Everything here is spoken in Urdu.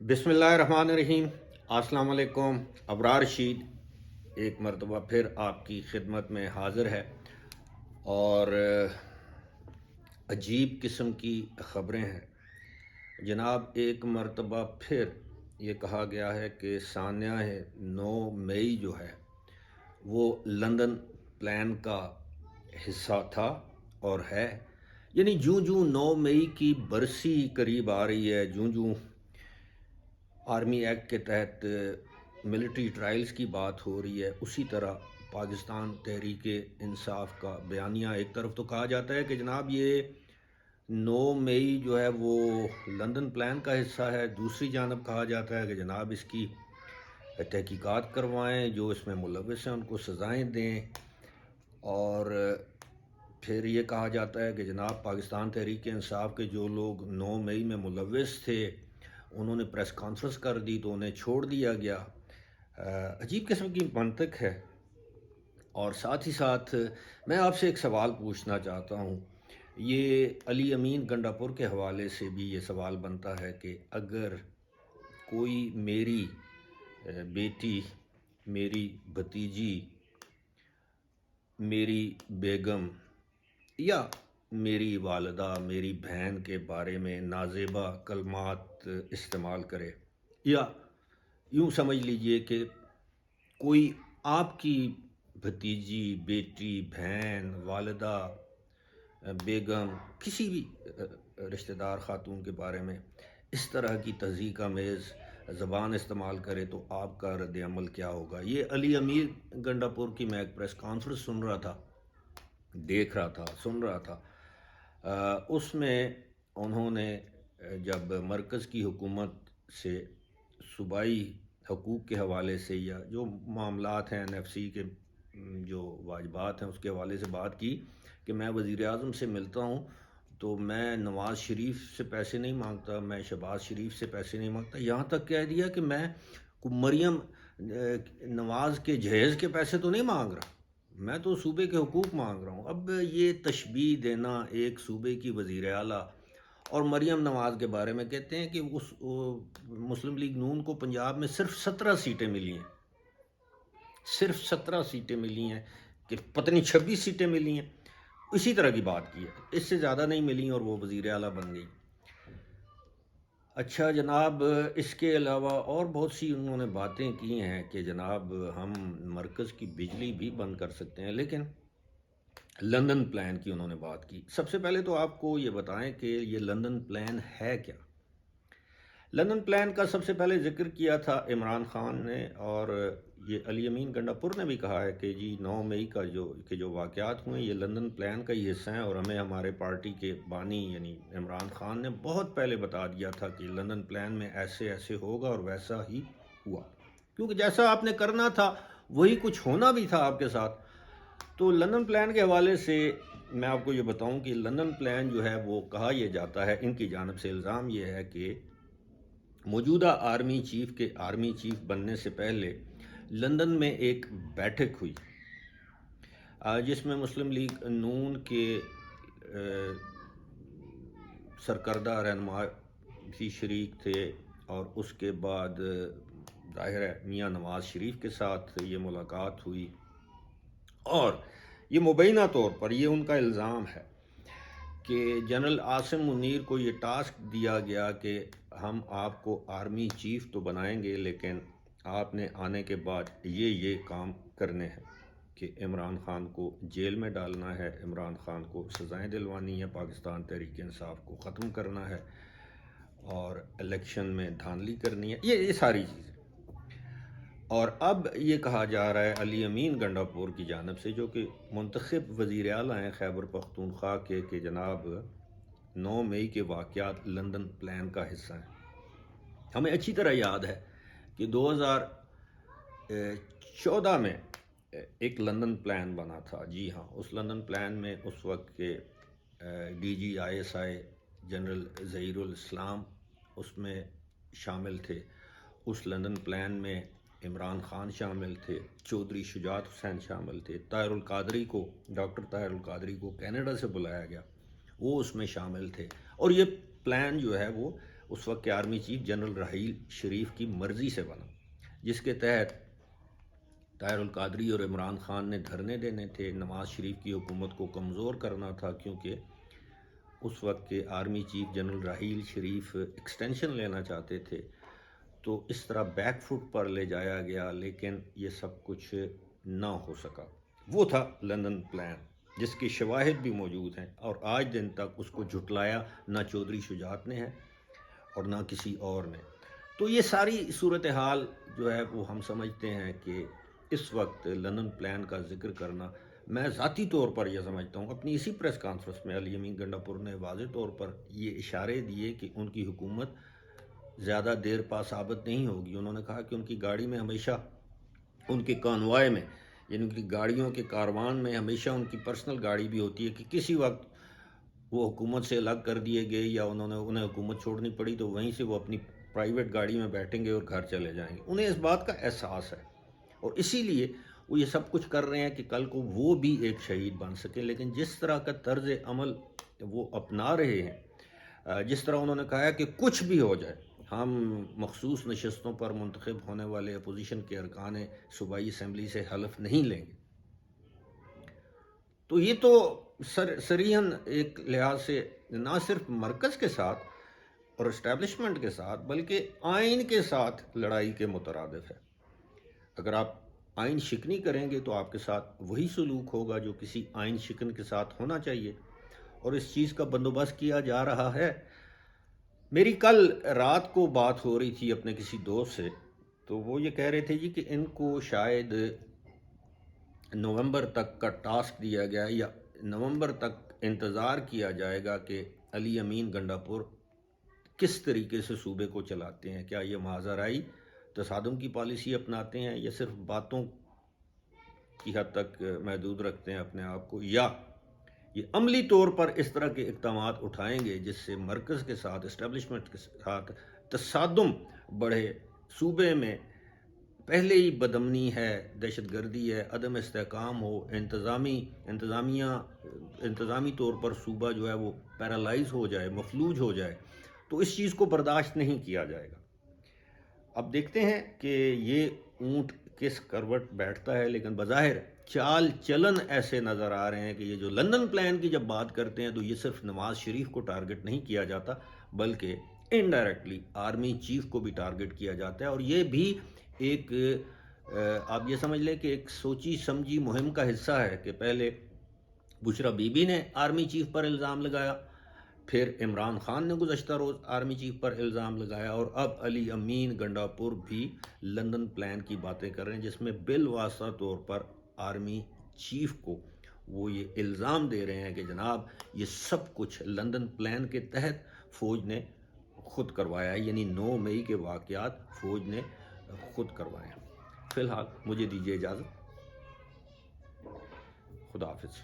بسم اللہ الرحمن الرحیم۔ السلام علیکم۔ ابرار رشید ایک مرتبہ پھر آپ کی خدمت میں حاضر ہے اور عجیب قسم کی خبریں ہیں جناب۔ ایک مرتبہ پھر یہ کہا گیا ہے کہ سانحہ 9 مئی جو ہے وہ لندن پلان کا حصہ تھا اور ہے، یعنی جوں جوں 9 مئی کی برسی قریب آ رہی ہے، جوں جوں آرمی ایکٹ کے تحت ملٹری ٹرائلز کی بات ہو رہی ہے، اسی طرح پاکستان تحریک انصاف کا بیانیہ ایک طرف تو کہا جاتا ہے کہ جناب یہ 9 مئی جو ہے وہ لندن پلان کا حصہ ہے، دوسری جانب کہا جاتا ہے کہ جناب اس کی تحقیقات کروائیں، جو اس میں ملوث ہیں ان کو سزائیں دیں، اور پھر یہ کہا جاتا ہے کہ جناب پاکستان تحریک انصاف کے جو لوگ 9 مئی میں ملوث تھے انہوں نے پریس کانفرنس کر دی تو انہیں چھوڑ دیا گیا۔ عجیب قسم کی منطق ہے۔ اور ساتھ ہی ساتھ میں آپ سے ایک سوال پوچھنا چاہتا ہوں، یہ علی امین گنڈا پور کے حوالے سے بھی یہ سوال بنتا ہے کہ اگر کوئی میری بیٹی، میری بھتیجی، میری بیگم یا میری والدہ، میری بہن کے بارے میں نازیبا کلمات استعمال کرے، یا یوں سمجھ لیجئے کہ کوئی آپ کی بھتیجی، بیٹی، بہن، والدہ، بیگم، کسی بھی رشتہ دار خاتون کے بارے میں اس طرح کی تہذیب آمیز زبان استعمال کرے تو آپ کا رد عمل کیا ہوگا؟ یہ علی امیر گنڈا پور کی میں ایک پریس کانفرنس سن رہا تھا، دیکھ رہا تھا، سن رہا تھا۔ اس میں انہوں نے جب مرکز کی حکومت سے صوبائی حقوق کے حوالے سے یا جو معاملات ہیں NFC کے جو واجبات ہیں اس کے حوالے سے بات کی کہ میں وزیر اعظم سے ملتا ہوں تو میں نواز شریف سے پیسے نہیں مانگتا، میں شہباز شریف سے پیسے نہیں مانگتا، یہاں تک کہہ دیا کہ میں مریم نواز کے جہیز کے پیسے تو نہیں مانگ رہا، میں تو صوبے کے حقوق مانگ رہا ہوں۔ اب یہ تشبیہ دینا ایک صوبے کی وزیر اعلیٰ، اور مریم نواز کے بارے میں کہتے ہیں کہ اس مسلم لیگ نون کو پنجاب میں صرف 17 سیٹیں ملی ہیں، صرف 17 سیٹیں ملی ہیں، کہ پتہ نہیں 26 سیٹیں ملی ہیں، اسی طرح کی بات کی ہے، اس سے زیادہ نہیں ملی اور وہ وزیر اعلیٰ بن گئی۔ اچھا جناب، اس کے علاوہ اور بہت سی انہوں نے باتیں کی ہیں کہ جناب ہم مرکز کی بجلی بھی بند کر سکتے ہیں، لیکن لندن پلان کی انہوں نے بات کی۔ سب سے پہلے تو آپ کو یہ بتائیں کہ یہ لندن پلان ہے کیا؟ لندن پلان کا سب سے پہلے ذکر کیا تھا عمران خان نے، اور یہ علی امین گنڈا پور نے بھی کہا ہے کہ جی 9 مئی کا جو واقعات ہوئے یہ لندن پلان کا ہی حصہ ہیں، اور ہمیں ہمارے پارٹی کے بانی یعنی عمران خان نے بہت پہلے بتا دیا تھا کہ لندن پلان میں ایسے ایسے ہوگا، اور ویسا ہی ہوا، کیونکہ جیسا آپ نے کرنا تھا وہی کچھ ہونا بھی تھا آپ کے ساتھ۔ تو لندن پلان کے حوالے سے میں آپ کو یہ بتاؤں کہ لندن پلان جو ہے وہ کہا یہ جاتا ہے، ان کی جانب سے الزام یہ ہے کہ موجودہ آرمی چیف کے آرمی چیف بننے سے پہلے لندن میں ایک بیٹھک ہوئی جس میں مسلم لیگ نون کے سرکردہ رہنما بھی شریک تھے، اور اس کے بعد ظاہر ہے میاں نواز شریف کے ساتھ یہ ملاقات ہوئی، اور یہ مبینہ طور پر یہ ان کا الزام ہے کہ جنرل عاصم منیر کو یہ ٹاسک دیا گیا کہ ہم آپ کو آرمی چیف تو بنائیں گے، لیکن آپ نے آنے کے بعد یہ کام کرنے ہیں کہ عمران خان کو جیل میں ڈالنا ہے، عمران خان کو سزائیں دلوانی ہے، پاکستان تحریک انصاف کو ختم کرنا ہے، اور الیکشن میں دھاندلی کرنی ہے، یہ ساری چیزیں۔ اور اب یہ کہا جا رہا ہے علی امین گنڈا پور کی جانب سے، جو کہ منتخب وزیر اعلیٰ ہیں خیبر پختونخوا کے، کہ جناب 9 مئی کے واقعات لندن پلان کا حصہ ہیں۔ ہمیں اچھی طرح یاد ہے کہ 2014 میں ایک لندن پلان بنا تھا، جی ہاں، اس لندن پلان میں اس وقت کے DG ISI جنرل ظہیر الاسلام اس میں شامل تھے، اس لندن پلان میں عمران خان شامل تھے، چودھری شجاعت حسین شامل تھے، ڈاکٹر طاہر القادری کو کینیڈا سے بلایا گیا، وہ اس میں شامل تھے، اور یہ پلان جو ہے وہ اس وقت کے army chief general Raheel Sharif کی مرضی سے بنا، جس کے تحت طاہر القادری اور عمران خان نے دھرنے دینے تھے، نواز شریف کی حکومت کو کمزور کرنا تھا، کیونکہ اس وقت کے army chief general Raheel Sharif extension لینا چاہتے تھے، تو اس طرح بیک فٹ پر لے جایا گیا، لیکن یہ سب کچھ نہ ہو سکا۔ وہ تھا لندن پلان، جس کی شواہد بھی موجود ہیں، اور آج دن تک اس کو جھٹلایا نہ چودھری شجاعت نے ہے اور نہ کسی اور نے۔ تو یہ ساری صورتحال جو ہے وہ ہم سمجھتے ہیں کہ اس وقت لندن پلان کا ذکر کرنا، میں ذاتی طور پر یہ سمجھتا ہوں، اپنی اسی پریس کانفرنس میں علی امین گنڈا پور نے واضح طور پر یہ اشارے دیے کہ ان کی حکومت زیادہ دیر پا ثابت نہیں ہوگی۔ انہوں نے کہا کہ ان کی گاڑی میں ہمیشہ، ان کے کانوائے میں، یعنی ان کی گاڑیوں کے کاروان میں ہمیشہ ان کی پرسنل گاڑی بھی ہوتی ہے کہ کسی وقت وہ حکومت سے الگ کر دیے گئے یا انہیں حکومت چھوڑنی پڑی تو وہیں سے وہ اپنی پرائیویٹ گاڑی میں بیٹھیں گے اور گھر چلے جائیں گے۔ انہیں اس بات کا احساس ہے، اور اسی لیے وہ یہ سب کچھ کر رہے ہیں کہ کل کو وہ بھی ایک شہید بن سکے۔ لیکن جس طرح کا طرز عمل وہ اپنا رہے ہیں، جس طرح انہوں نے کہا ہے کہ کچھ بھی ہو جائے ہم مخصوص نشستوں پر منتخب ہونے والے اپوزیشن کے ارکان صوبائی اسمبلی سے حلف نہیں لیں گے، تو یہ تو صریحاً ایک لحاظ سے نہ صرف مرکز کے ساتھ اور اسٹیبلشمنٹ کے ساتھ بلکہ آئین کے ساتھ لڑائی کے مترادف ہے۔ اگر آپ آئین شکنی کریں گے تو آپ کے ساتھ وہی سلوک ہوگا جو کسی آئین شکن کے ساتھ ہونا چاہیے، اور اس چیز کا بندوبست کیا جا رہا ہے۔ میری کل رات کو بات ہو رہی تھی اپنے کسی دوست سے، تو وہ یہ کہہ رہے تھے کہ ان کو شاید نومبر تک کا ٹاسک دیا گیا یا نومبر تک انتظار کیا جائے گا کہ علی امین گنڈا پور کس طریقے سے صوبے کو چلاتے ہیں۔ کیا یہ مہاذرائی تصادم کی پالیسی اپناتے ہیں یا صرف باتوں کی حد تک محدود رکھتے ہیں اپنے آپ کو، یا یہ عملی طور پر اس طرح کے اقدامات اٹھائیں گے جس سے مرکز کے ساتھ، اسٹیبلشمنٹ کے ساتھ تصادم بڑھے، صوبے میں پہلے ہی بدامنی ہے، دہشت گردی ہے، عدم استحکام ہو، انتظامی طور پر صوبہ جو ہے وہ پیرالائز ہو جائے، مفلوج ہو جائے، تو اس چیز کو برداشت نہیں کیا جائے گا۔ اب دیکھتے ہیں کہ یہ اونٹ کس کروٹ بیٹھتا ہے، لیکن بظاہر چال چلن ایسے نظر آ رہے ہیں کہ یہ جو لندن پلان کی جب بات کرتے ہیں تو یہ صرف نواز شریف کو ٹارگٹ نہیں کیا جاتا، بلکہ انڈائریکٹلی آرمی چیف کو بھی ٹارگٹ کیا جاتا ہے، اور یہ بھی ایک آپ یہ سمجھ لیں کہ ایک سوچی سمجھی مہم کا حصہ ہے کہ پہلے بشرا بی بی نے آرمی چیف پر الزام لگایا، پھر عمران خان نے گزشتہ روز آرمی چیف پر الزام لگایا، اور اب علی امین گنڈا پور بھی لندن پلان کی باتیں کر رہے ہیں، جس میں بالواسطہ طور پر آرمی چیف کو وہ یہ الزام دے رہے ہیں کہ جناب یہ سب کچھ لندن پلان کے تحت فوج نے خود کروایا ہے، یعنی 9 مئی کے واقعات فوج نے خود کروائے ہیں۔ فی الحال مجھے دیجیے اجازت، خدا حافظ۔